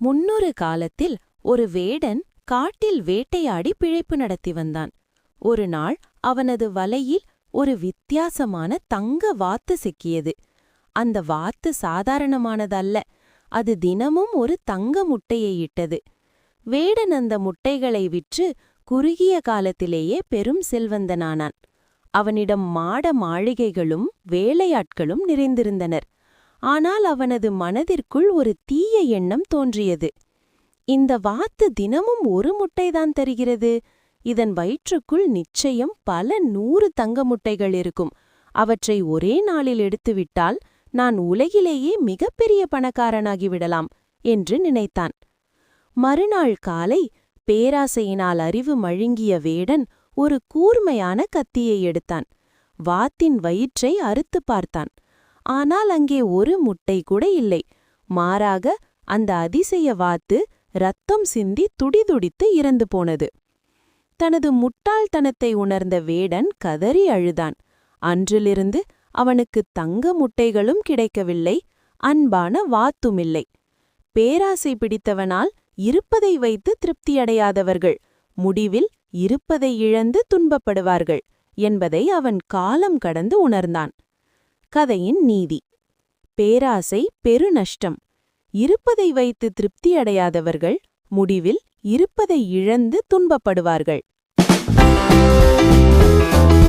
முன்னொரு காலத்தில் ஒரு வேடன் காட்டில் வேட்டையாடி பிழைப்பு நடத்தி வந்தான். ஒரு நாள் அவனது வலையில் ஒரு வித்தியாசமான தங்க வாத்து சிக்கியது. அந்த வாத்து சாதாரணமானதல்ல, அது தினமும் ஒரு தங்க முட்டையை இட்டது. வேடன் அந்த முட்டைகளை விற்று குறுகிய காலத்திலேயே பெரும் செல்வந்தனானான். அவனிடம் மாட மாளிகைகளும் வேலையாட்களும் நிறைந்திருந்தனர். ஆனால் அவனது மனதிற்குள் ஒரு தீய எண்ணம் தோன்றியது. இந்த வாத்து தினமும் ஒரு முட்டைதான் தருகிறது. இதன் வயிற்றுக்குள் நிச்சயம் பல 100 தங்க முட்டைகள் இருக்கும். அவற்றை ஒரே நாளில் எடுத்துவிட்டால் நான் உலகிலேயே மிகப்பெரிய பணக்காரனாகிவிடலாம் என்று நினைத்தான். மறுநாள் காலை பேராசையினால் அறிவு மழுங்கிய வேடன் ஒரு கூர்மையான கத்தியை எடுத்தான். வாத்தின் வயிற்றை அறுத்து பார்த்தான். ஆனால் அங்கே ஒரு முட்டை கூட இல்லை. மாறாக அந்த அதிசய வாத்து இரத்தம் சிந்தி துடிதுடித்து இறந்து போனது. தனது முட்டாள்தனத்தை உணர்ந்த வேடன் கதறி அழுதான். அன்றிலிருந்து அவனுக்கு தங்க முட்டைகளும் கிடைக்கவில்லை, அன்பான வாத்துமில்லை. பேராசை பிடித்தவனால் இருப்பதை வைத்து திருப்தியடையாதவர்கள் முடிவில் இருப்பதை இழந்து துன்பப்படுவார்கள் என்பதை அவன் காலம் கடந்து உணர்ந்தான். கதையின் நீதி: பேராசை பெருநஷ்டம். இருப்பதை வைத்து திருப்தியடையாதவர்கள் முடிவில் இருப்பதை இழந்து துன்பப்படுவார்கள்.